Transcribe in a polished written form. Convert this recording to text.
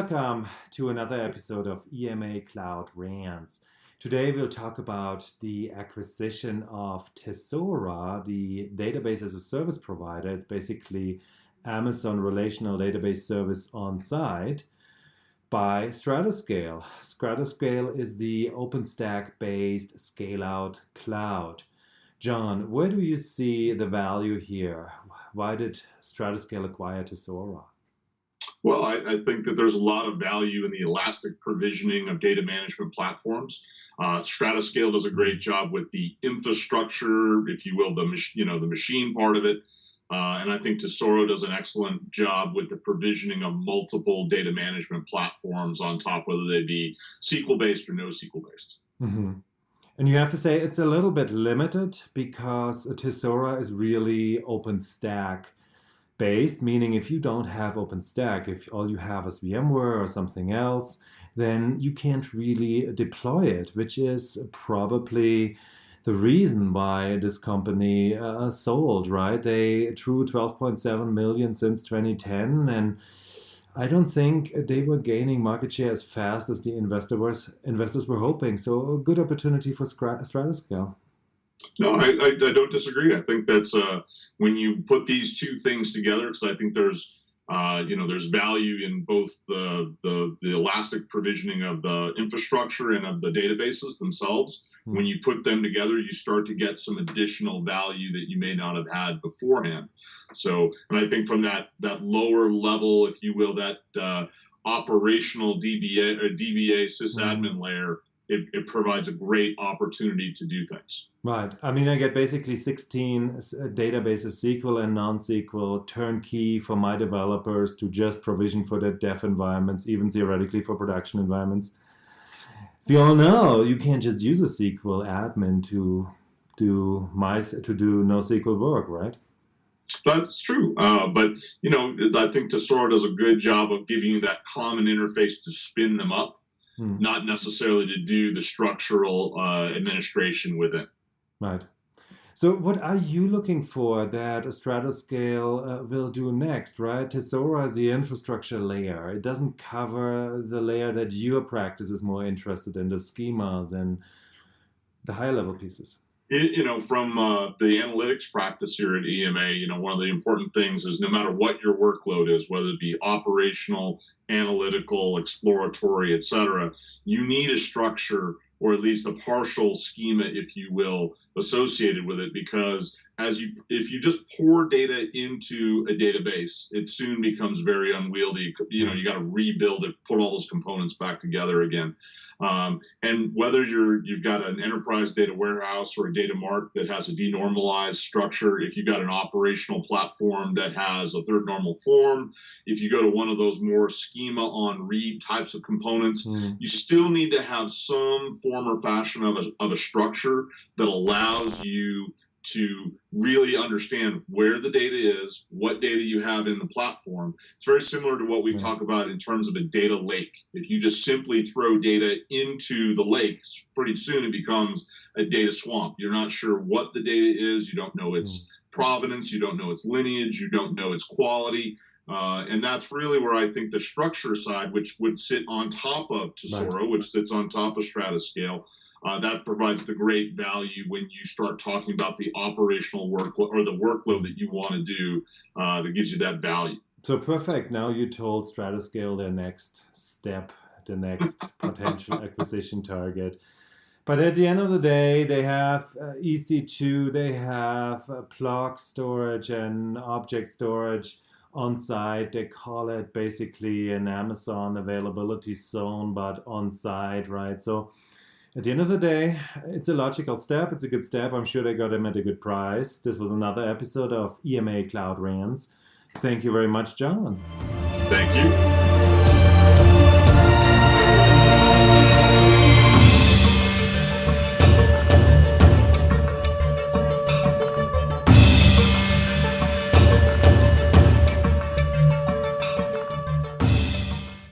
Welcome to another episode of EMA Cloud Rants. Today we'll talk about the acquisition of Tesora, the database as a service provider. It's basically Amazon relational database service on site by StratoScale. StratoScale is the OpenStack-based scale-out cloud. John, where do you see the value here? Why did StratoScale acquire Tesora? Well, I think that there's a lot of value in the elastic provisioning of data management platforms. StratoScale does a great job with the infrastructure, if you will, the machine part of it. And I think Tesora does an excellent job with the provisioning of multiple data management platforms on top, whether they be SQL-based or NoSQL-based. Mm-hmm. And you have to say it's a little bit limited because Tesora is really OpenStack based, meaning if you don't have OpenStack, if all you have is VMware or something else, then you can't really deploy it, which is probably the reason why this company sold, right? They drew 12.7 million since 2010, and I don't think they were gaining market share as fast as the investors were hoping. So a good opportunity for StratoScale. No, I don't disagree. I think that's when you put these two things together, because I think there's value in both the elastic provisioning of the infrastructure and of the databases themselves. Mm-hmm. When you put them together, you start to get some additional value that you may not have had beforehand. So, and I think from that lower level, if you will, that operational DBA or DBA sysadmin layer, it provides a great opportunity to do things. Right. I mean, I get basically 16 databases, SQL and non-SQL, turnkey for my developers to just provision for their dev environments, even theoretically for production environments. We all know you can't just use a SQL admin to do NoSQL work, right? That's true. But I think Tesora does a good job of giving you that common interface to spin them up. Not necessarily to do the structural administration with it. Right. So what are you looking for that a StratoScale will do next, right? Tesora is the infrastructure layer. It doesn't cover the layer that your practice is more interested in, the schemas and the higher level pieces. From the analytics practice here at EMA, one of the important things is no matter what your workload is, whether it be operational, analytical, exploratory, et cetera, you need a structure or at least a partial schema, if you will, associated with it, because if you just pour data into a database, it soon becomes very unwieldy. You got to rebuild it, put all those components back together again. And whether you've got an enterprise data warehouse or a data mart that has a denormalized structure, if you've got an operational platform that has a third normal form, if you go to one of those more schema on read types of components, you still need to have some form or fashion of a structure that allows you to really understand where the data is, what data you have in the platform. It's very similar to what we talk about in terms of a data lake. If you just simply throw data into the lake, pretty soon it becomes a data swamp. You're not sure what the data is. You don't know its provenance. You don't know its lineage. You don't know its quality. And that's really where I think the structure side, which would sit on top of Tesora, which sits on top of StratoScale, that provides the great value when you start talking about the operational workload or the workload that you want to do that gives you that value. So perfect. Now you told StratoScale their next step, the next potential acquisition target. But at the end of the day, they have EC2, they have block storage and object storage on site. They call it basically an Amazon availability zone, but on site, right? So at the end of the day, it's a logical step. It's a good step. I'm sure they got him at a good price. This was another episode of EMA Cloud Rants. Thank you very much, John. Thank you.